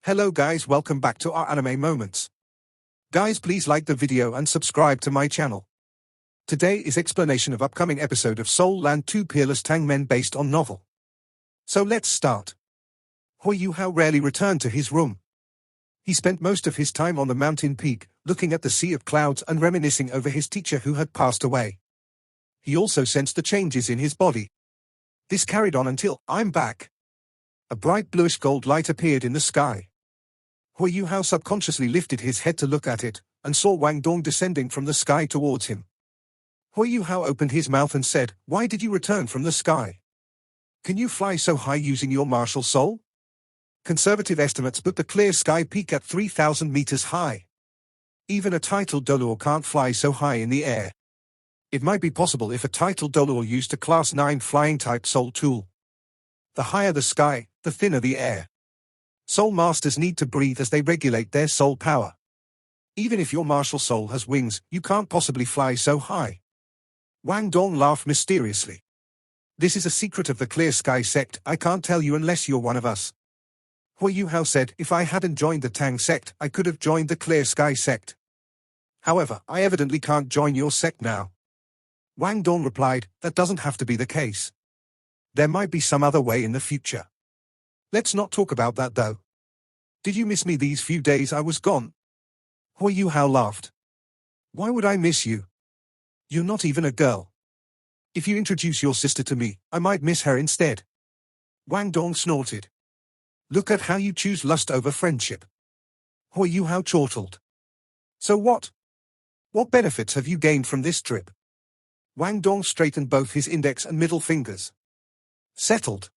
Hello guys, welcome back to our anime moments. Guys, please like the video and subscribe to my channel. Today is explanation of upcoming episode of Soul Land 2 Peerless Tang Men based on novel. So let's start. Hui Yu-hao rarely returned to his room. He spent most of his time on the mountain peak, looking at the sea of clouds and reminiscing over his teacher who had passed away. He also sensed the changes in his body. This carried on until, I'm back. A bright bluish gold light appeared in the sky. Hui Yu-hao subconsciously lifted his head to look at it, and saw Wang Dong descending from the sky towards him. Hui Yu-hao opened his mouth and said, "Why did you return from the sky? Can you fly so high using your martial soul?" Conservative estimates put the clear sky peak at 3,000 meters high. Even a titled Dolor can't fly so high in the air. It might be possible if a titled Dolor used a Class 9 flying-type soul tool. The higher the sky, the thinner the air. Soul masters need to breathe as they regulate their soul power. Even if your martial soul has wings, you can't possibly fly so high. Wang Dong laughed mysteriously. "This is a secret of the Clear Sky sect. I can't tell you unless you're one of us." Hui Yu-hao said, "If I hadn't joined the Tang sect, I could have joined the Clear Sky sect. However, I evidently can't join your sect now." Wang Dong replied, "That doesn't have to be the case. There might be some other way in the future. Let's not talk about that though. Did you miss me these few days I was gone?" Hui Yu-hao laughed. "Why would I miss you? You're not even a girl. If you introduce your sister to me, I might miss her instead." Wang Dong snorted. "Look at how you choose lust over friendship." Hui Yu-hao chortled. "So what? What benefits have you gained from this trip?" Wang Dong straightened both his index and middle fingers. "Settled."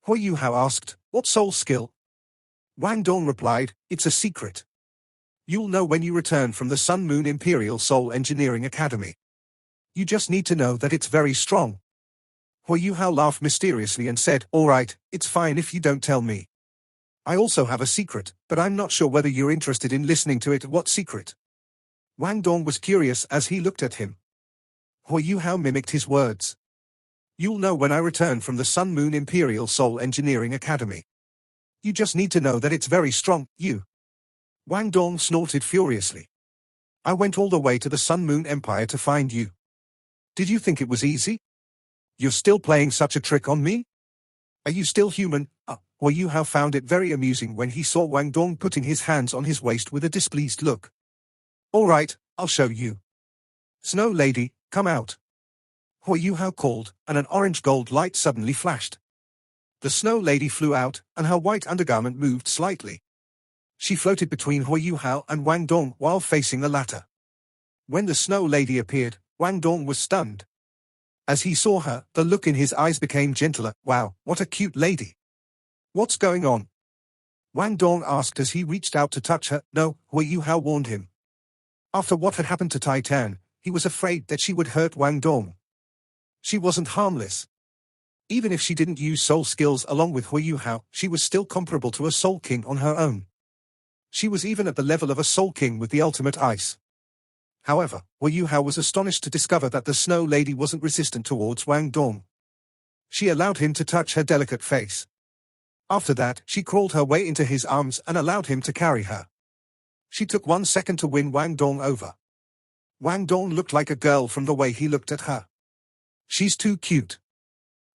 Hui Yu-hao asked, "What soul skill?" Wang Dong replied, "It's a secret. You'll know when you return from the Sun Moon Imperial Soul Engineering Academy. You just need to know that it's very strong." Hui Yu-hao laughed mysteriously and said, "All right, it's fine if you don't tell me. I also have a secret, but I'm not sure whether you're interested in listening to it." "What secret?" Wang Dong was curious as he looked at him. Hui Yu-hao mimicked his words. "You'll know when I return from the Sun Moon Imperial Soul Engineering Academy. You just need to know that it's very strong, you." Wang Dong snorted furiously. "I went all the way to the Sun Moon Empire to find you. Did you think it was easy? You're still playing such a trick on me? Are you still human?" Hui Yu-hao found it very amusing when he saw Wang Dong putting his hands on his waist with a displeased look. "All right, I'll show you. Snow Lady, come out." Hui Yu-hao called, and an orange-gold light suddenly flashed. The Snow Lady flew out, and her white undergarment moved slightly. She floated between Hui Yu-hao and Wang Dong while facing the latter. When the Snow Lady appeared, Wang Dong was stunned. As he saw her, the look in his eyes became gentler. "Wow, what a cute lady. What's going on?" Wang Dong asked as he reached out to touch her. "No," Hui Yu-hao warned him. After what had happened to Titan, he was afraid that she would hurt Wang Dong. She wasn't harmless. Even if she didn't use soul skills along with Hui Yu-hao, she was still comparable to a Soul King on her own. She was even at the level of a Soul King with the ultimate ice. However, Hui Yu-hao was astonished to discover that the Snow Lady wasn't resistant towards Wang Dong. She allowed him to touch her delicate face. After that, she crawled her way into his arms and allowed him to carry her. She took 1 second to win Wang Dong over. Wang Dong looked like a girl from the way he looked at her. "She's too cute.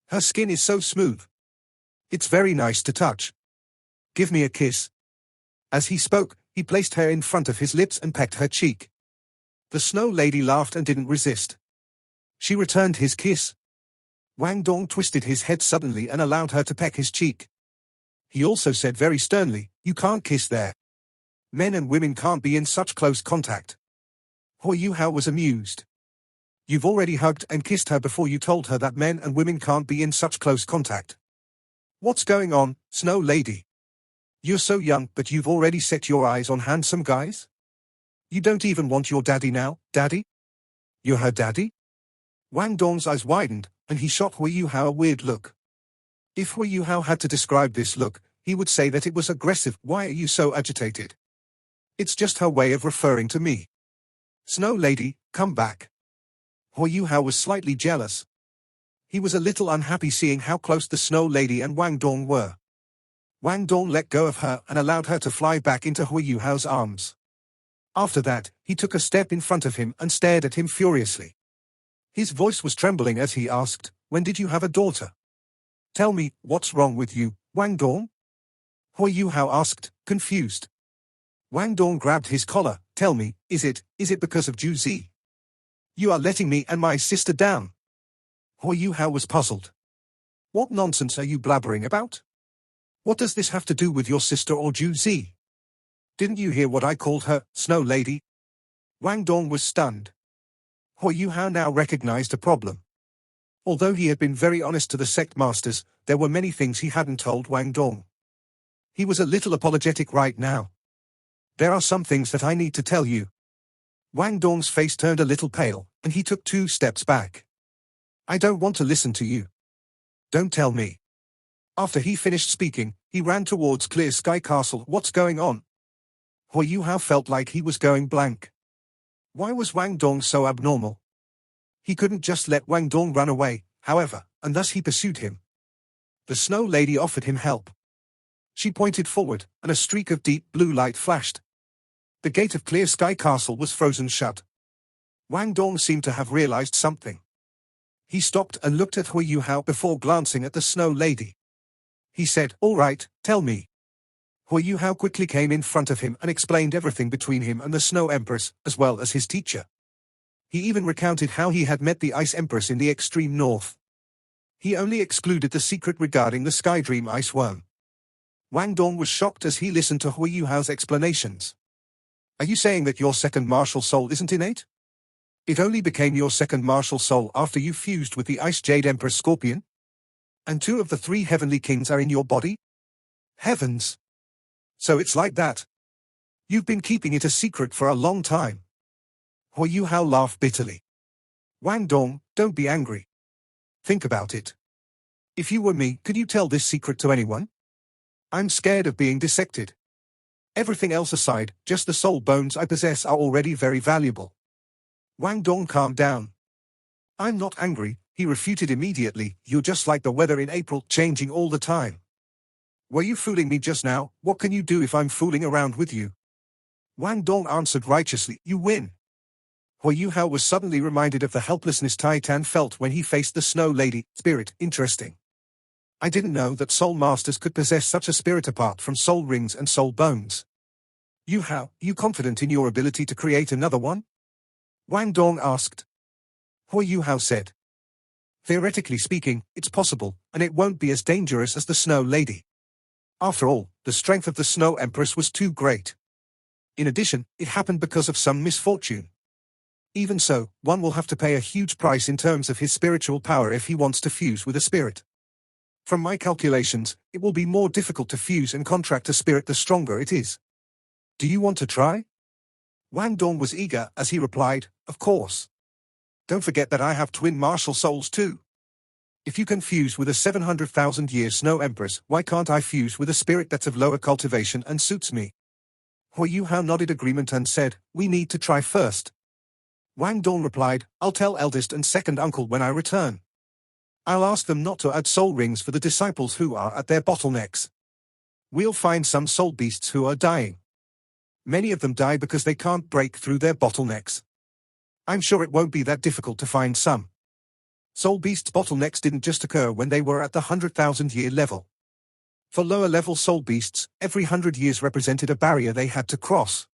Her skin is so smooth. It's very nice to touch. Give me a kiss." As he spoke, he placed her in front of his lips and pecked her cheek. The Snow Lady laughed and didn't resist. She returned his kiss. Wang Dong twisted his head suddenly and allowed her to peck his cheek. He also said very sternly, "You can't kiss there. Men and women can't be in such close contact." Hui Yu-hao was amused. "You've already hugged and kissed her before you told her that men and women can't be in such close contact. What's going on, Snow Lady? You're so young, but you've already set your eyes on handsome guys? You don't even want your daddy now, daddy? You're her daddy?" Wang Dong's eyes widened, and he shot Hui Yu-hao a weird look. If Hui Yu-hao had to describe this look, he would say that it was aggressive. "Why are you so agitated?" "It's just her way of referring to me. Snow Lady, come back." Hui Yu-hao was slightly jealous. He was a little unhappy seeing how close the Snow Lady and Wang Dong were. Wang Dong let go of her and allowed her to fly back into Hui Yuhao's arms. After that, he took a step in front of him and stared at him furiously. His voice was trembling as he asked, "When did you have a daughter? Tell me, what's wrong with you, Wang Dong?" Hui Yuhao asked, confused. Wang Dong grabbed his collar. "Tell me, is it because of Ju Zi? You are letting me and my sister down." Hui Yuhao was puzzled. "What nonsense are you blabbering about? What does this have to do with your sister or Ju Zi? Didn't you hear what I called her, Snow Lady?" Wang Dong was stunned. Hui Yuhao now recognized a problem. Although he had been very honest to the sect masters, there were many things he hadn't told Wang Dong. He was a little apologetic right now. "There are some things that I need to tell you." Wang Dong's face turned a little pale, and he took 2 steps back. "I don't want to listen to you. Don't tell me." After he finished speaking, he ran towards Clear Sky Castle. "What's going on?" Hui Yuhao felt like he was going blank. Why was Wang Dong so abnormal? He couldn't just let Wang Dong run away, however, and thus he pursued him. The Snow Lady offered him help. She pointed forward, and a streak of deep blue light flashed. The gate of Clear Sky Castle was frozen shut. Wang Dong seemed to have realized something. He stopped and looked at Hui Yuhao before glancing at the Snow Lady. He said, "All right, tell me." Hui Yuhao quickly came in front of him and explained everything between him and the Snow Empress, as well as his teacher. He even recounted how he had met the Ice Empress in the extreme north. He only excluded the secret regarding the Sky Dream Ice Worm. Wang Dong was shocked as he listened to Hui Yuhao's explanations. "Are you saying that your second martial soul isn't innate? It only became your second martial soul after you fused with the Ice Jade Empress Scorpion? And 2 of the 3 heavenly kings are in your body? Heavens! So it's like that. You've been keeping it a secret for a long time." Hui Yuhao laughed bitterly. "Wang Dong, don't be angry. Think about it. If you were me, could you tell this secret to anyone? I'm scared of being dissected. Everything else aside, just the soul bones I possess are already very valuable." Wang Dong calmed down. "I'm not angry," he refuted immediately. "You're just like the weather in April, changing all the time. Were you fooling me just now? What can you do if I'm fooling around with you?" Wang Dong answered righteously, "You win." Hui Yuhao was suddenly reminded of the helplessness Tai Tan felt when he faced the Snow Lady. Spirit, interesting. I didn't know that soul masters could possess such a spirit apart from soul rings and soul bones. Yuhao, you confident in your ability to create another one? Wang Dong asked. Hui Yuhao said. Theoretically speaking, it's possible, and it won't be as dangerous as the Snow Lady. After all, the strength of the Snow Empress was too great. In addition, it happened because of some misfortune. Even so, one will have to pay a huge price in terms of his spiritual power if he wants to fuse with a spirit. From my calculations, it will be more difficult to fuse and contract a spirit the stronger it is. Do you want to try? Wang Dong was eager as he replied, of course. Don't forget that I have twin martial souls too. If you can fuse with a 700,000-year Snow Empress, why can't I fuse with a spirit that's of lower cultivation and suits me? Hui Yuhao nodded agreement and said, we need to try first. Wang Dong replied, I'll tell eldest and second uncle when I return. I'll ask them not to add soul rings for the disciples who are at their bottlenecks. We'll find some soul beasts who are dying. Many of them die because they can't break through their bottlenecks. I'm sure it won't be that difficult to find some. Soul beasts' bottlenecks didn't just occur when they were at the 100,000-year level. For lower-level soul beasts, every 100 years represented a barrier they had to cross.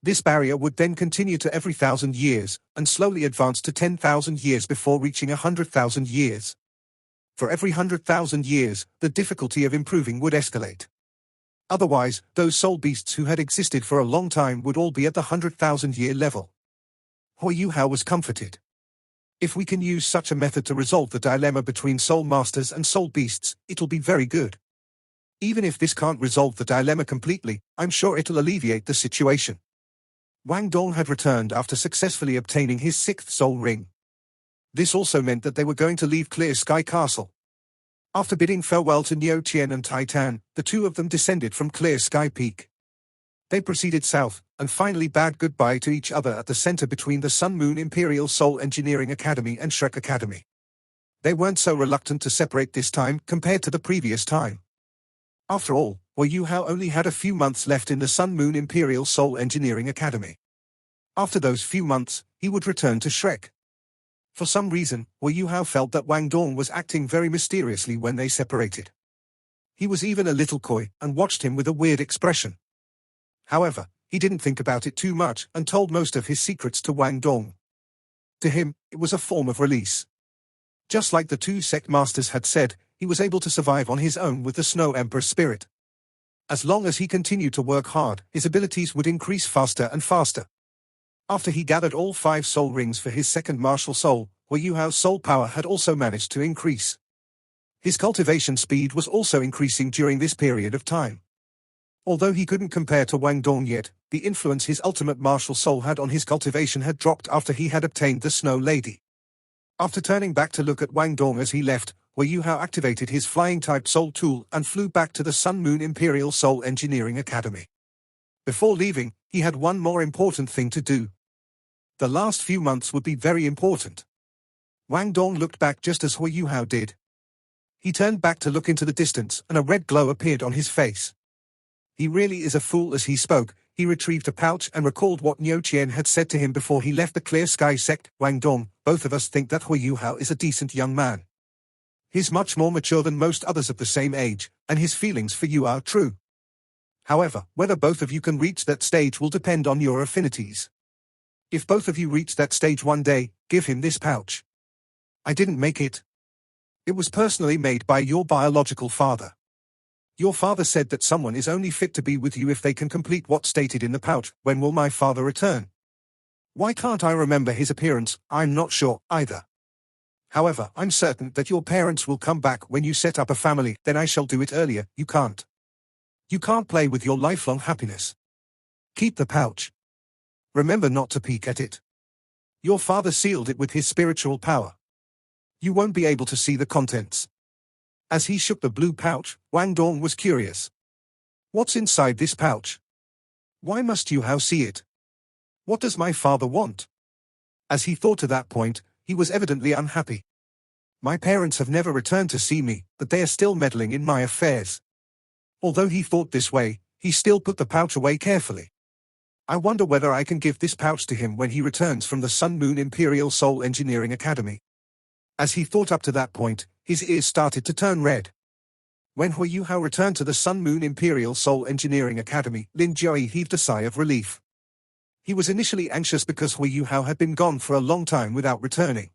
This barrier would then continue to every 1,000 years, and slowly advance to 10,000 years before reaching 100,000 years. For every 100,000 years, the difficulty of improving would escalate. Otherwise, those soul beasts who had existed for a long time would all be at the 100,000-year level. Hui Yuhao was comforted. If we can use such a method to resolve the dilemma between soul masters and soul beasts, it'll be very good. Even if this can't resolve the dilemma completely, I'm sure it'll alleviate the situation. Wang Dong had returned after successfully obtaining his 6th soul ring. This also meant that they were going to leave Clear Sky Castle. After bidding farewell to Niu Qian and Tai Tan, the two of them descended from Clear Sky Peak. They proceeded south, and finally bade goodbye to each other at the center between the Sun Moon Imperial Soul Engineering Academy and Shrek Academy. They weren't so reluctant to separate this time compared to the previous time. After all, Hui Yuhao only had a few months left in the Sun Moon Imperial Soul Engineering Academy. After those few months, he would return to Shrek. For some reason, Hui Yuhao felt that Wang Dong was acting very mysteriously when they separated. He was even a little coy and watched him with a weird expression. However, he didn't think about it too much and told most of his secrets to Wang Dong. To him, it was a form of release. Just like the two sect masters had said, he was able to survive on his own with the Snow Emperor's spirit. As long as he continued to work hard, his abilities would increase faster and faster. After he gathered all 5 soul rings for his second martial soul, Hui Yuhao's soul power had also managed to increase. His cultivation speed was also increasing during this period of time. Although he couldn't compare to Wang Dong yet, the influence his ultimate martial soul had on his cultivation had dropped after he had obtained the Snow Lady. After turning back to look at Wang Dong as he left, Hui Yuhao activated his flying-type soul tool and flew back to the Sun Moon Imperial Soul Engineering Academy. Before leaving, he had one more important thing to do. The last few months would be very important. Wang Dong looked back just as Hui Yuhao did. He turned back to look into the distance, and a red glow appeared on his face. He really is a fool. As he spoke, he retrieved a pouch and recalled what Niu Qian had said to him before he left the Clear Sky sect. Wang Dong, both of us think that Hui Yuhao is a decent young man. He's much more mature than most others of the same age, and his feelings for you are true. However, whether both of you can reach that stage will depend on your affinities. If both of you reach that stage one day, give him this pouch. I didn't make it. It was personally made by your biological father. Your father said that someone is only fit to be with you if they can complete what's stated in the pouch. When will my father return? Why can't I remember his appearance? I'm not sure, either. However, I'm certain that your parents will come back when you set up a family. Then I shall do it earlier. You can't. You can't play with your lifelong happiness. Keep the pouch. Remember not to peek at it. Your father sealed it with his spiritual power. You won't be able to see the contents. As he shook the blue pouch, Wang Dong was curious. What's inside this pouch? Why must Yuhao see it? What does my father want? As he thought to that point, he was evidently unhappy. My parents have never returned to see me, but they are still meddling in my affairs. Although he thought this way, he still put the pouch away carefully. I wonder whether I can give this pouch to him when he returns from the Sun Moon Imperial Soul Engineering Academy. As he thought up to that point, his ears started to turn red. When Hui Yuhao returned to the Sun Moon Imperial Soul Engineering Academy, Lin Jiayi heaved a sigh of relief. He was initially anxious because Hui Yuhao had been gone for a long time without returning.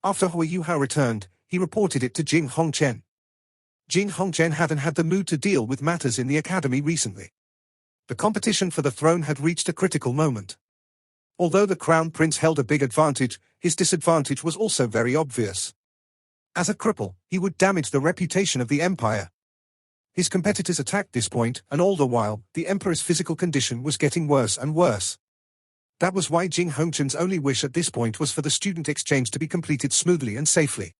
After Hui Yuhao returned, he reported it to Jing Hongchen. Jing Hongchen hadn't had the mood to deal with matters in the academy recently. The competition for the throne had reached a critical moment. Although the Crown Prince held a big advantage, his disadvantage was also very obvious. As a cripple, he would damage the reputation of the empire. His competitors attacked this point, and all the while, the emperor's physical condition was getting worse and worse. That was why Jing Hongchen's only wish at this point was for the student exchange to be completed smoothly and safely.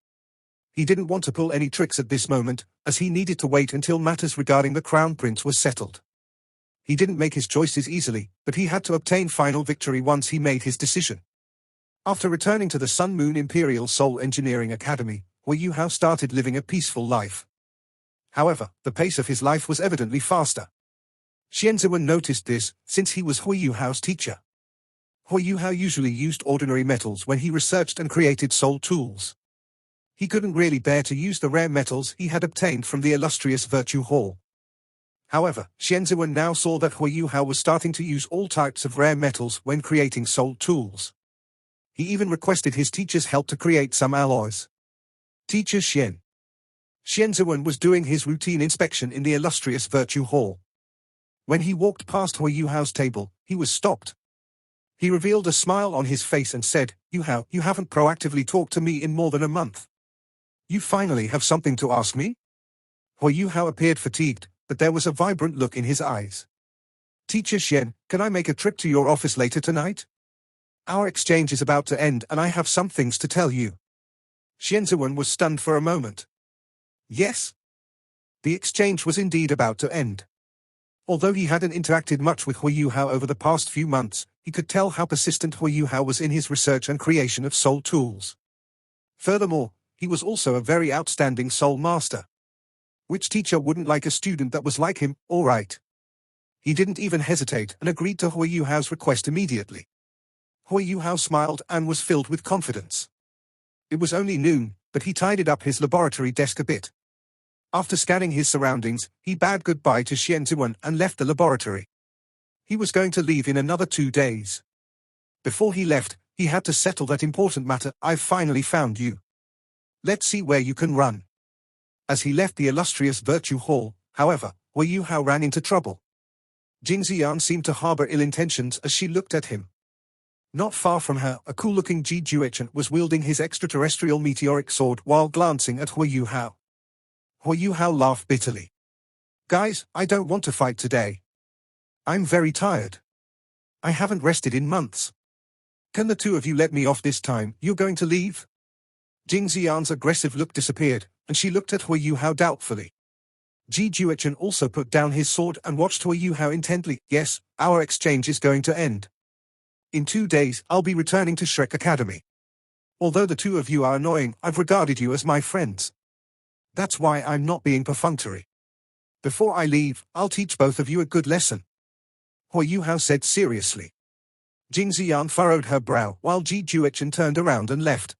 He didn't want to pull any tricks at this moment, as he needed to wait until matters regarding the Crown Prince was settled. He didn't make his choices easily, but he had to obtain final victory once he made his decision. After returning to the Sun Moon Imperial Soul Engineering Academy, Hui Yuhao started living a peaceful life. However, the pace of his life was evidently faster. Xian Ziwen noticed this, since he was Hui Yuhao's teacher. Hui Yuhao usually used ordinary metals when he researched and created soul tools. He couldn't really bear to use the rare metals he had obtained from the illustrious Virtue Hall. However, Xian Ziwen now saw that Hui Yuhao was starting to use all types of rare metals when creating soul tools. He even requested his teacher's help to create some alloys. Teacher Xian. Xian Ziwen was doing his routine inspection in the illustrious Virtue Hall. When he walked past Hui Yuhao's table, he was stopped. He revealed a smile on his face and said, "Yuhao, you haven't proactively talked to me in more than a month. You finally have something to ask me?" Hui Yuhao appeared fatigued, but there was a vibrant look in his eyes. "Teacher Xian, can I make a trip to your office later tonight? Our exchange is about to end and I have some things to tell you." Xian Ziwen was stunned for a moment. Yes. The exchange was indeed about to end. Although he hadn't interacted much with Hui Yuhao over the past few months, he could tell how persistent Hui Yuhao was in his research and creation of soul tools. Furthermore, he was also a very outstanding soul master. Which teacher wouldn't like a student that was like him? All right. He didn't even hesitate and agreed to Hui Yuhao's request immediately. Hui Yuhao smiled and was filled with confidence. It was only noon, but he tidied up his laboratory desk a bit. After scanning his surroundings, he bade goodbye to Xian Ziwen and left the laboratory. He was going to leave in another 2 days. Before he left, he had to settle that important matter. I've finally found you. Let's see where you can run. As he left the illustrious Virtue Hall, however, Hui Yuhao ran into trouble. Jing Ziyan seemed to harbor ill intentions as she looked at him. Not far from her, a cool-looking Ji Juechen was wielding his extraterrestrial meteoric sword while glancing at Hui Yuhao. Hui Yuhao laughed bitterly. Guys, I don't want to fight today. I'm very tired. I haven't rested in months. Can the two of you let me off this time? You're going to leave? Jing Ziyan's aggressive look disappeared, and she looked at Hui Yuhao doubtfully. Ji Juechen also put down his sword and watched Hui Yuhao intently. Yes, our exchange is going to end. In 2 days, I'll be returning to Shrek Academy. Although the two of you are annoying, I've regarded you as my friends. That's why I'm not being perfunctory. Before I leave, I'll teach both of you a good lesson. Hui Yuhao said seriously. Jing Ziyan furrowed her brow while Ji Juechen turned around and left.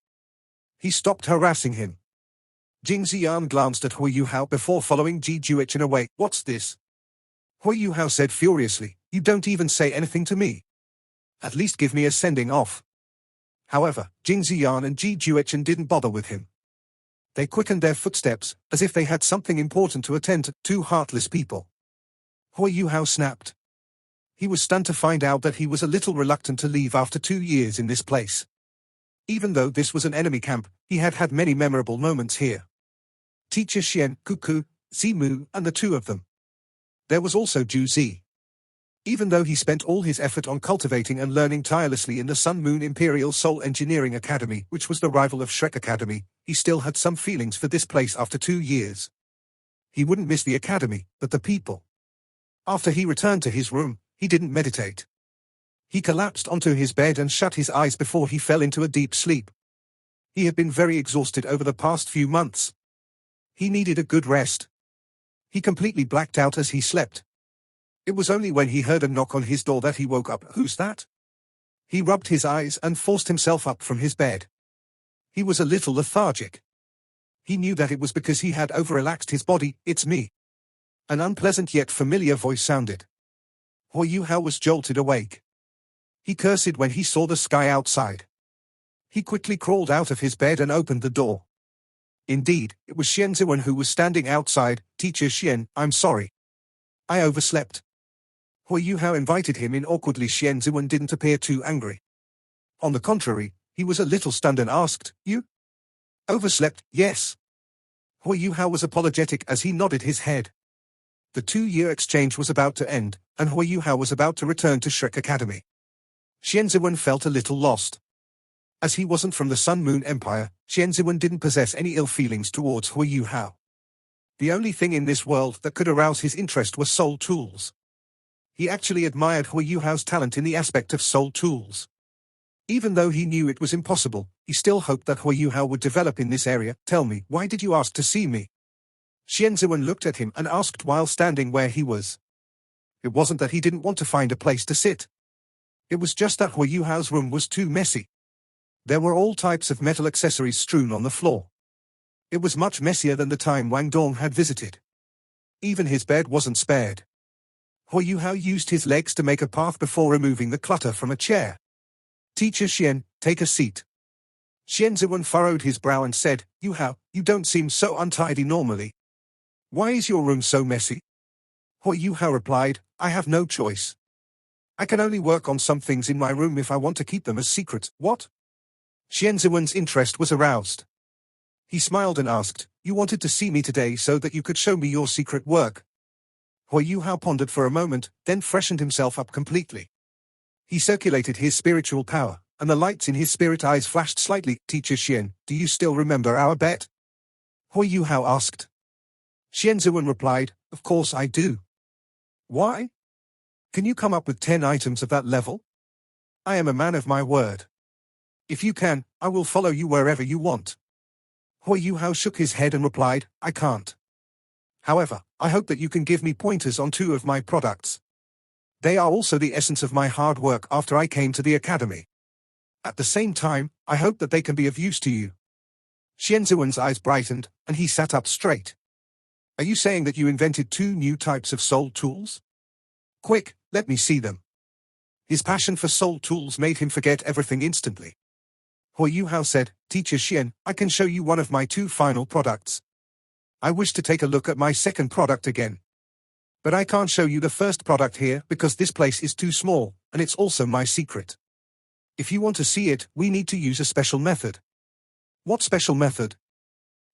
He stopped harassing him. Jing Ziyan glanced at Hui Yuhao before following Ji Juechen away. What's this? Hui Yuhao said furiously. You don't even say anything to me. At least give me a sending off. However, Jing Ziyan and Ji Juechen didn't bother with him. They quickened their footsteps, as if they had something important to attend to. Two heartless people. Hui Yuhao snapped. He was stunned to find out that he was a little reluctant to leave after 2 years in this place. Even though this was an enemy camp, he had had many memorable moments here. Teacher Xian, Cuckoo, Zimu, and the two of them. There was also Zhu Zi. Even though he spent all his effort on cultivating and learning tirelessly in the Sun Moon Imperial Soul Engineering Academy, which was the rival of Shrek Academy, he still had some feelings for this place after 2 years. He wouldn't miss the academy, but the people. After he returned to his room, he didn't meditate. He collapsed onto his bed and shut his eyes before he fell into a deep sleep. He had been very exhausted over the past few months. He needed a good rest. He completely blacked out as he slept. It was only when he heard a knock on his door that he woke up. Who's that? He rubbed his eyes and forced himself up from his bed. He was a little lethargic. He knew that it was because he had over-relaxed his body. It's me. An unpleasant yet familiar voice sounded. Hui Yuhao was jolted awake. He cursed when he saw the sky outside. He quickly crawled out of his bed and opened the door. Indeed, it was Xian Ziwen who was standing outside. Teacher Xian, I'm sorry. I overslept. Hui Yuhao invited him in awkwardly. Xian Ziwen didn't appear too angry. On the contrary, he was a little stunned and asked, You? Overslept? Yes. Hui Yuhao was apologetic as he nodded his head. The 2-year exchange was about to end, and Hui Yuhao was about to return to Shrek Academy. Xian Ziwen felt a little lost. As he wasn't from the Sun Moon Empire, Xian Ziwen didn't possess any ill feelings towards Hui Yuhao. The only thing in this world that could arouse his interest was soul tools. He actually admired Hui Yuhao's talent in the aspect of soul tools. Even though he knew it was impossible, he still hoped that Hui Yuhao would develop in this area. Tell me, why did you ask to see me? Xian Ziwen looked at him and asked while standing where he was. It wasn't that he didn't want to find a place to sit. It was just that Hui Yuhao's room was too messy. There were all types of metal accessories strewn on the floor. It was much messier than the time Wang Dong had visited. Even his bed wasn't spared. Hui Yuhao used his legs to make a path before removing the clutter from a chair. Teacher Xian, take a seat. Xian Ziwen furrowed his brow and said, Yuhao, you don't seem so untidy normally. Why is your room so messy? Hui Yuhao replied, I have no choice. I can only work on some things in my room if I want to keep them as secrets. What? Xian Ziwen's interest was aroused. He smiled and asked, You wanted to see me today so that you could show me your secret work. Hui Yuhao pondered for a moment, then freshened himself up completely. He circulated his spiritual power, and the lights in his spirit eyes flashed slightly. Teacher Xian, do you still remember our bet? Hui Yuhao asked. Xian Ziwen replied, Of course I do. Why? Can you come up with 10 items of that level? I am a man of my word. If you can, I will follow you wherever you want. Hui Yuhao shook his head and replied, I can't. However, I hope that you can give me pointers on 2 of my products. They are also the essence of my hard work after I came to the academy. At the same time, I hope that they can be of use to you. Xianzuan's eyes brightened, and he sat up straight. Are you saying that you invented 2 new types of soul tools? Quick, let me see them. His passion for soul tools made him forget everything instantly. Hui Yuhao said, Teacher Xian, I can show you one of my 2 final products. I wish to take a look at my second product again. But I can't show you the first product here because this place is too small, and it's also my secret. If you want to see it, we need to use a special method. What special method?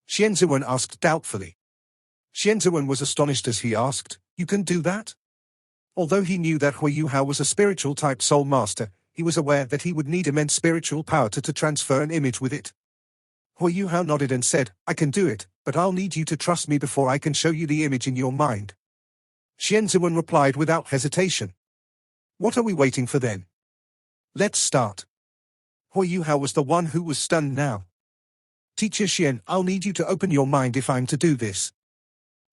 Xianzuan asked doubtfully. Xianzuan was astonished as he asked, You can do that? Although he knew that Hui Yuhao was a spiritual type soul master, he was aware that he would need immense spiritual power to transfer an image with it. Hui Yuhao nodded and said, I can do it, but I'll need you to trust me before I can show you the image in your mind. Xianzuan replied without hesitation. What are we waiting for then? Let's start. Hui Yuhao was the one who was stunned now. Teacher Xian, I'll need you to open your mind if I'm to do this.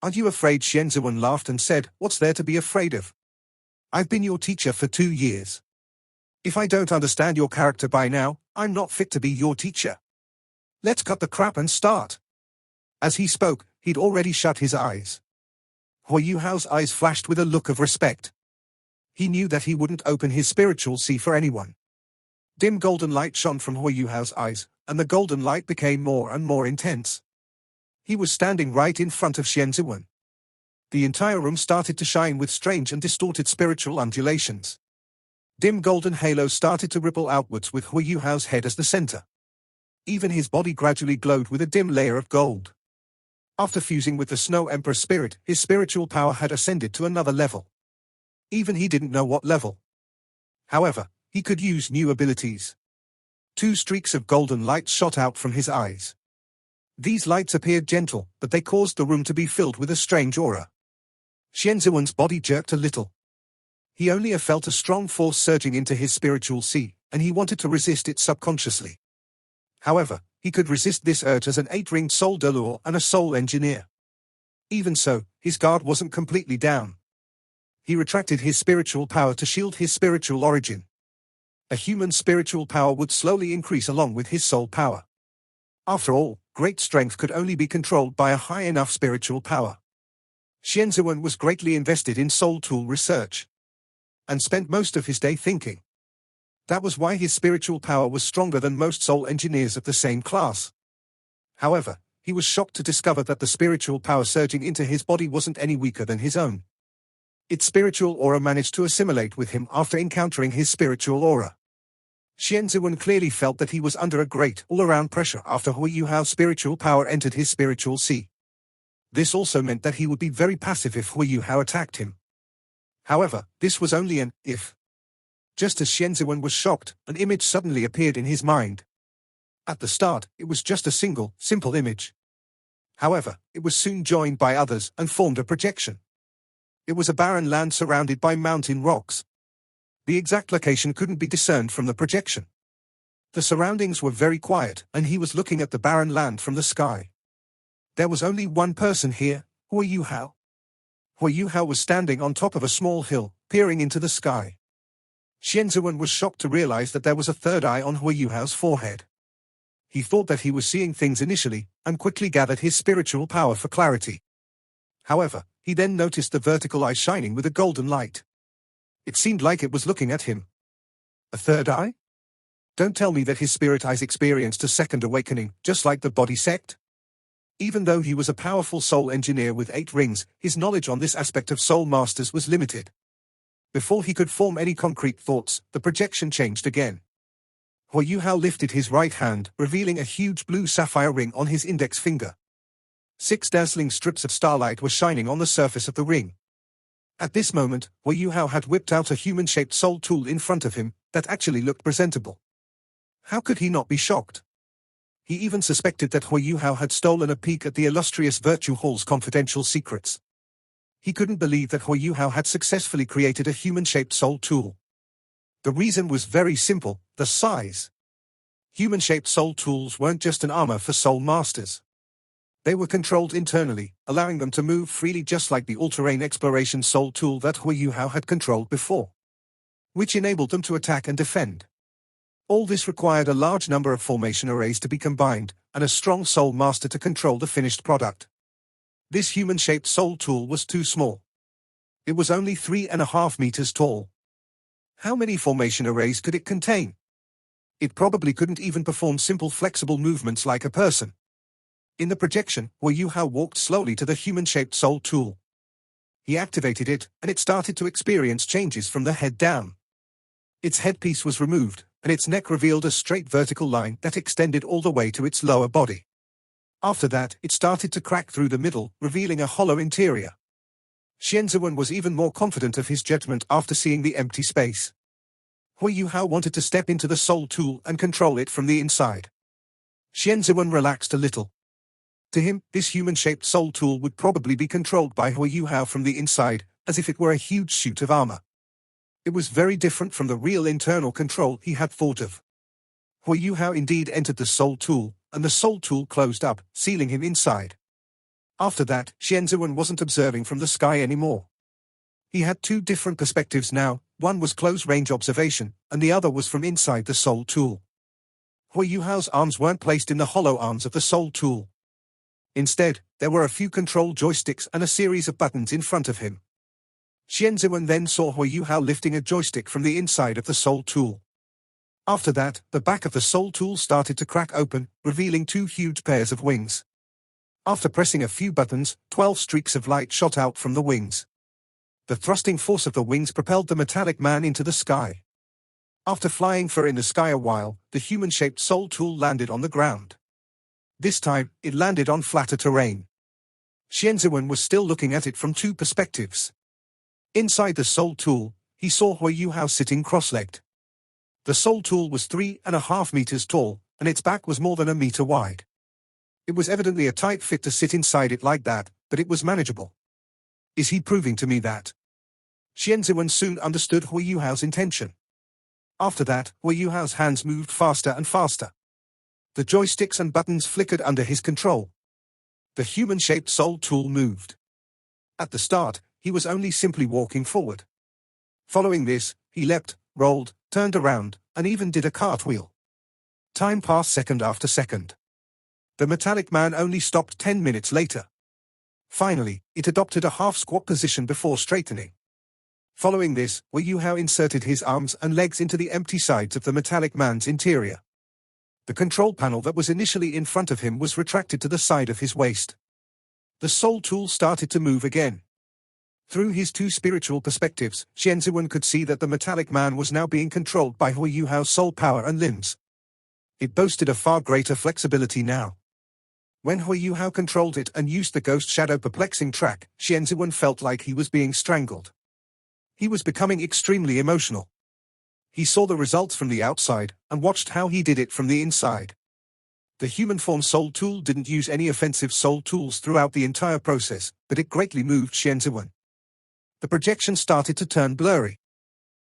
Aren't you afraid? Xianzuan laughed and said, What's there to be afraid of? I've been your teacher for 2 years. If I don't understand your character by now, I'm not fit to be your teacher. Let's cut the crap and start. As he spoke, he'd already shut his eyes. Hui Yuhao's eyes flashed with a look of respect. He knew that he wouldn't open his spiritual sea for anyone. Dim golden light shone from Hui Yuhao's eyes, and the golden light became more and more intense. He was standing right in front of Xianzuan. The entire room started to shine with strange and distorted spiritual undulations. Dim golden halos started to ripple outwards with Hui Yuhao's head as the center. Even his body gradually glowed with a dim layer of gold. After fusing with the Snow Emperor spirit, his spiritual power had ascended to another level. Even he didn't know what level. However, he could use new abilities. 2 streaks of golden light shot out from his eyes. These lights appeared gentle, but they caused the room to be filled with a strange aura. Xianzuan's body jerked a little. He only felt a strong force surging into his spiritual sea, and he wanted to resist it subconsciously. However, he could resist this urge as an 8-ringed soul delure and a soul engineer. Even so, his guard wasn't completely down. He retracted his spiritual power to shield his spiritual origin. A human's spiritual power would slowly increase along with his soul power. After all, great strength could only be controlled by a high enough spiritual power. Xianzuan was greatly invested in soul tool research, and spent most of his day thinking. That was why his spiritual power was stronger than most soul engineers of the same class. However, he was shocked to discover that the spiritual power surging into his body wasn't any weaker than his own. Its spiritual aura managed to assimilate with him after encountering his spiritual aura. Xianzuan clearly felt that he was under a great all-around pressure after Hui Yuhao's spiritual power entered his spiritual sea. This also meant that he would be very passive if Hui Yuhao attacked him. However, this was only an if. Just as Xianzuan was shocked, an image suddenly appeared in his mind. At the start, it was just a simple image. However, it was soon joined by others and formed a projection. It was a barren land surrounded by mountain rocks. The exact location couldn't be discerned from the projection. The surroundings were very quiet, and he was looking at the barren land from the sky. There was only one person here, Hui Yuhao. Hui Yuhao was standing on top of a small hill, peering into the sky. Xianzuan was shocked to realize that there was a third eye on Hui Yuhao's forehead. He thought that he was seeing things initially, and quickly gathered his spiritual power for clarity. However, he then noticed the vertical eye shining with a golden light. It seemed like it was looking at him. A third eye? Don't tell me that his spirit eyes experienced a second awakening, just like the body sect? Even though he was a powerful soul engineer with 8 rings, his knowledge on this aspect of soul masters was limited. Before he could form any concrete thoughts, the projection changed again. Hui Yuhao lifted his right hand, revealing a huge blue sapphire ring on his index finger. 6 dazzling strips of starlight were shining on the surface of the ring. At this moment, Hui Yuhao had whipped out a human-shaped soul tool in front of him that actually looked presentable. How could he not be shocked? He even suspected that Hui Yuhao had stolen a peek at the illustrious Virtue Hall's confidential secrets. He couldn't believe that Hui Yuhao had successfully created a human-shaped soul tool. The reason was very simple: the size. Human-shaped soul tools weren't just an armor for soul masters. They were controlled internally, allowing them to move freely just like the all-terrain exploration soul tool that Hui Yuhao had controlled before, which enabled them to attack and defend. All this required a large number of formation arrays to be combined, and a strong soul master to control the finished product. This human-shaped soul tool was too small. It was only 3.5 meters tall. How many formation arrays could it contain? It probably couldn't even perform simple flexible movements like a person. In the projection, Hui Yuhao walked slowly to the human-shaped soul tool. He activated it, and it started to experience changes from the head down. Its headpiece was removed, and its neck revealed a straight vertical line that extended all the way to its lower body. After that, it started to crack through the middle, revealing a hollow interior. Xianziwen was even more confident of his judgment after seeing the empty space. Hui Yuhao wanted to step into the soul tool and control it from the inside. Xianziwen relaxed a little. To him, this human-shaped soul tool would probably be controlled by Hui Yuhao from the inside, as if it were a huge suit of armor. It was very different from the real internal control he had thought of. Hui Yuhao indeed entered the soul tool, and the soul tool closed up, sealing him inside. After that, Xianziwen wasn't observing from the sky anymore. He had two different perspectives now, one was close-range observation, and the other was from inside the soul tool. Hui Yuhao's arms weren't placed in the hollow arms of the soul tool. Instead, there were a few control joysticks and a series of buttons in front of him. Xianziwen then saw Hui Yuhao lifting a joystick from the inside of the soul tool. After that, the back of the soul tool started to crack open, revealing two huge pairs of wings. After pressing a few buttons, 12 streaks of light shot out from the wings. The thrusting force of the wings propelled the metallic man into the sky. After flying in the sky a while, the human-shaped soul tool landed on the ground. This time, it landed on flatter terrain. Xianziwen was still looking at it from two perspectives. Inside the soul tool, he saw Hui Yuhao sitting cross-legged. The soul tool was 3.5 meters tall, and its back was more than a meter wide. It was evidently a tight fit to sit inside it like that, but it was manageable. Is he proving to me that? Xianziwen soon understood Hui Yuhao's intention. After that, Hui Yuhao's hands moved faster and faster. The joysticks and buttons flickered under his control. The human-shaped soul tool moved. At the start, he was only simply walking forward. Following this, he leapt, rolled, turned around, and even did a cartwheel. Time passed second after second. The metallic man only stopped 10 minutes later. Finally, it adopted a half-squat position before straightening. Following this, Hui Yuhao inserted his arms and legs into the empty sides of the metallic man's interior. The control panel that was initially in front of him was retracted to the side of his waist. The soul tool started to move again. Through his two spiritual perspectives, Xianziwen could see that the metallic man was now being controlled by Hui Yuhao's soul power and limbs. It boasted a far greater flexibility now. When Hui Yuhao controlled it and used the ghost shadow perplexing track, Xianziwen felt like he was being strangled. He was becoming extremely emotional. He saw the results from the outside, and watched how he did it from the inside. The human form soul tool didn't use any offensive soul tools throughout the entire process, but it greatly moved Xianziwen. The projection started to turn blurry.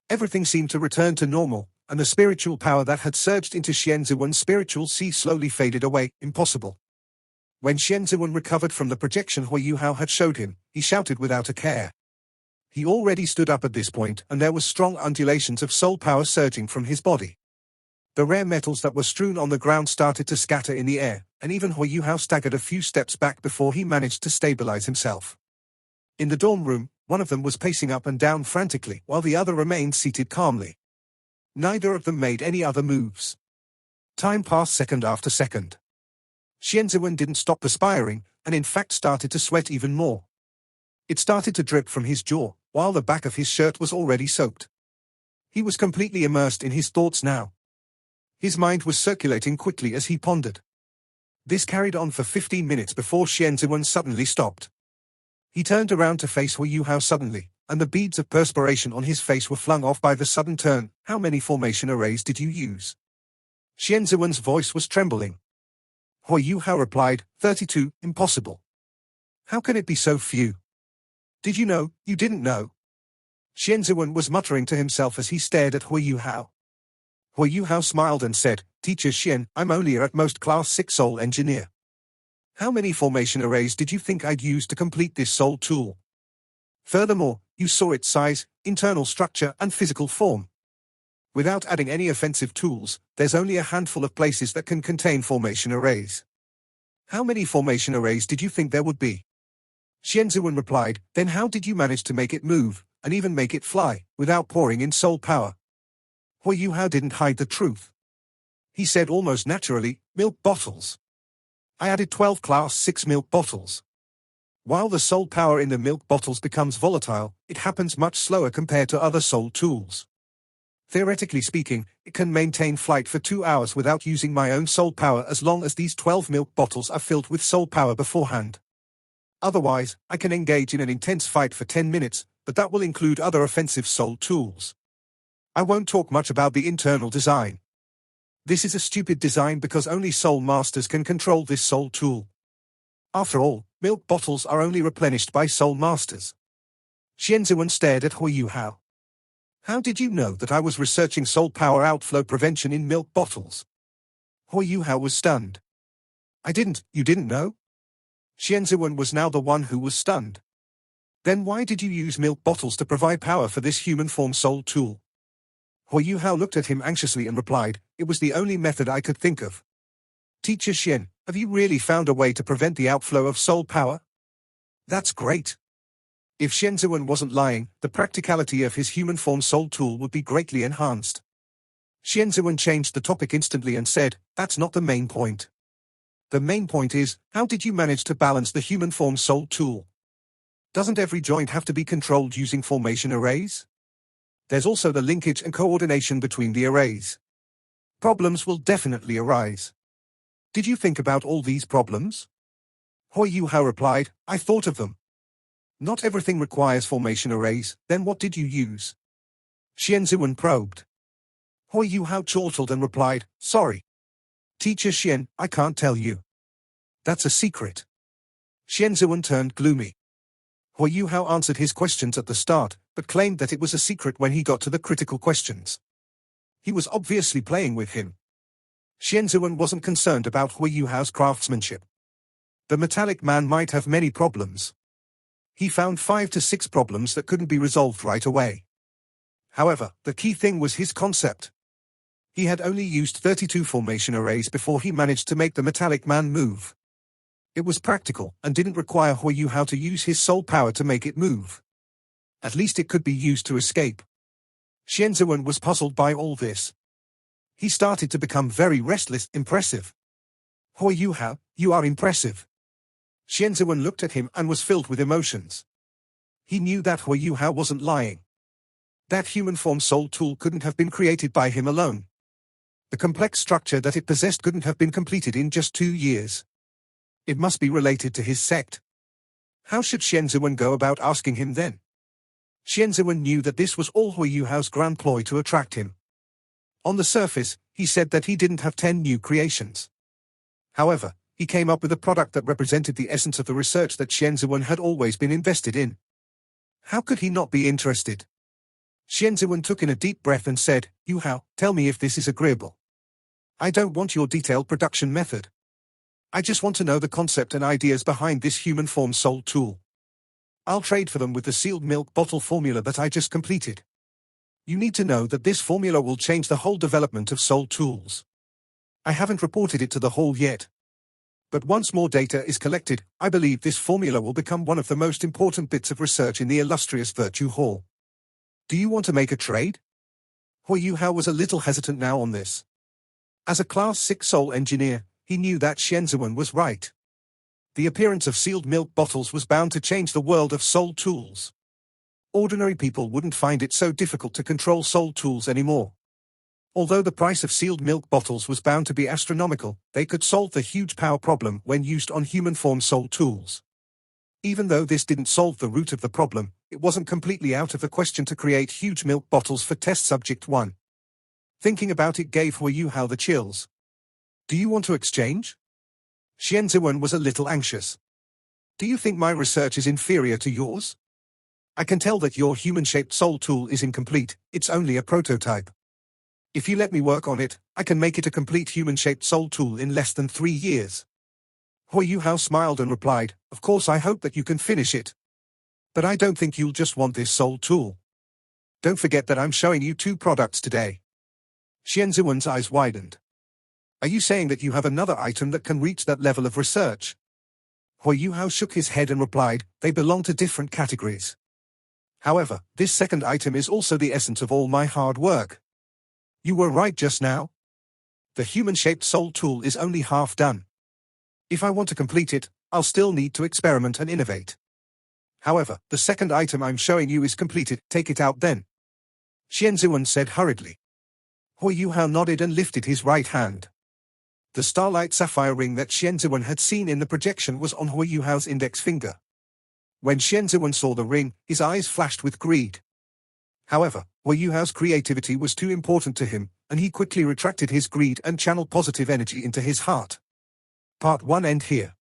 Everything seemed to return to normal, and the spiritual power that had surged into Xianziwen's spiritual sea slowly faded away. Impossible. When Xianziwen recovered from the projection Hui Yuhao had showed him, he shouted without a care. He already stood up at this point, and there was strong undulations of soul power surging from his body. The rare metals that were strewn on the ground started to scatter in the air, and even Hui Yuhao staggered a few steps back before he managed to stabilize himself. In the dorm room, one of them was pacing up and down frantically, while the other remained seated calmly. Neither of them made any other moves. Time passed second after second. Xianziwen didn't stop perspiring, and in fact started to sweat even more. It started to drip from his jaw, while the back of his shirt was already soaked. He was completely immersed in his thoughts now. His mind was circulating quickly as he pondered. This carried on for 15 minutes before Xianziwen suddenly stopped. He turned around to face Hui Yuhao suddenly, and the beads of perspiration on his face were flung off by the sudden turn. How many formation arrays did you use? Xianziwen's voice was trembling. Hui Yuhao replied, 32, impossible. How can it be so few? Did you know, you didn't know? Xianziwen was muttering to himself as he stared at Hui Yuhao. Hui Yuhao smiled and said, Teacher Xian, I'm only a at most class 6 soul engineer. How many formation arrays did you think I'd use to complete this soul tool? Furthermore, you saw its size, internal structure, and physical form. Without adding any offensive tools, there's only a handful of places that can contain formation arrays. How many formation arrays did you think there would be? Xianzuan replied, then how did you manage to make it move, and even make it fly, without pouring in soul power? Hui Yuhao didn't hide the truth. He said almost naturally, milk bottles. I added 12 class 6 milk bottles. While the soul power in the milk bottles becomes volatile, it happens much slower compared to other soul tools. Theoretically speaking, it can maintain flight for 2 hours without using my own soul power as long as these 12 milk bottles are filled with soul power beforehand. Otherwise, I can engage in an intense fight for 10 minutes, but that will include other offensive soul tools. I won't talk much about the internal design. This is a stupid design because only soul masters can control this soul tool. After all, milk bottles are only replenished by soul masters. Xianzuan stared at Hui Yuhao. How did you know that I was researching soul power outflow prevention in milk bottles? Hui Yuhao was stunned. I didn't, you didn't know? Xianzuan was now the one who was stunned. Then why did you use milk bottles to provide power for this human form soul tool? Hui Yuhao looked at him anxiously and replied, it was the only method I could think of. Teacher Xian, have you really found a way to prevent the outflow of soul power? That's great. If Xianzuan wasn't lying, the practicality of his human form soul tool would be greatly enhanced. Xianzuan changed the topic instantly and said, that's not the main point. The main point is, how did you manage to balance the human form soul tool? Doesn't every joint have to be controlled using formation arrays? There's also the linkage and coordination between the arrays. Problems will definitely arise. Did you think about all these problems? Hui Yuhao replied, I thought of them. Not everything requires formation arrays, then what did you use? Xianzuan probed. Hui Yuhao chortled and replied, sorry. Teacher Xian, I can't tell you. That's a secret. Xianzuan turned gloomy. Hui Yuhao answered his questions at the start, but claimed that it was a secret when he got to the critical questions. He was obviously playing with him. Xianzuan wasn't concerned about Hui Yuhao's craftsmanship. The metallic man might have many problems. He found 5 to 6 problems that couldn't be resolved right away. However, the key thing was his concept. He had only used 32 formation arrays before he managed to make the metallic man move. It was practical, and didn't require Hui Yuhao to use his soul power to make it move. At least it could be used to escape. Xianzuan was puzzled by all this. He started to become very restless. Impressive. Hui Yuhao, you are impressive. Xianzuan looked at him and was filled with emotions. He knew that Hui Yuhao wasn't lying. That human form soul tool couldn't have been created by him alone. The complex structure that it possessed couldn't have been completed in just 2 years. It must be related to his sect. How should Xianzuan go about asking him then? Xianzuan knew that this was all Hui Yuhao's grand ploy to attract him. On the surface, he said that he didn't have 10 new creations. However, he came up with a product that represented the essence of the research that Xianzuan had always been invested in. How could he not be interested? Xianzuan took in a deep breath and said, Yuhao, tell me if this is agreeable. I don't want your detailed production method. I just want to know the concept and ideas behind this human form soul tool. I'll trade for them with the sealed milk bottle formula that I just completed. You need to know that this formula will change the whole development of soul tools. I haven't reported it to the hall yet. But once more data is collected, I believe this formula will become one of the most important bits of research in the illustrious Virtue Hall. Do you want to make a trade? Hui Yuhao was a little hesitant now on this. As a Class 6 soul engineer, he knew that Xianzuan was right. The appearance of sealed milk bottles was bound to change the world of soul tools. Ordinary people wouldn't find it so difficult to control soul tools anymore. Although the price of sealed milk bottles was bound to be astronomical, they could solve the huge power problem when used on human form soul tools. Even though this didn't solve the root of the problem, it wasn't completely out of the question to create huge milk bottles for test subject 1. Thinking about it gave Hui Yuhao the chills. Do you want to exchange? Xianzuan was a little anxious. Do you think my research is inferior to yours? I can tell that your human-shaped soul tool is incomplete, it's only a prototype. If you let me work on it, I can make it a complete human-shaped soul tool in less than 3 years. Hui Yuhao smiled and replied, "Of course, I hope that you can finish it. But I don't think you'll just want this soul tool. Don't forget that I'm showing you 2 products today." Xian Ziwen's eyes widened. "Are you saying that you have another item that can reach that level of research?" Hui Yuhao shook his head and replied, "They belong to different categories. However, this second item is also the essence of all my hard work. You were right just now. The human-shaped soul tool is only half done. If I want to complete it, I'll still need to experiment and innovate. However, the second item I'm showing you is completed. Take it out then," Xian Ziwen said hurriedly. Hui Yuhao nodded and lifted his right hand. The starlight sapphire ring that Xian Ziwen had seen in the projection was on Hui Yuhao's index finger. When Xian Ziwen saw the ring, his eyes flashed with greed. However, Hui Yuhao's creativity was too important to him, and he quickly retracted his greed and channeled positive energy into his heart. Part 1 end here.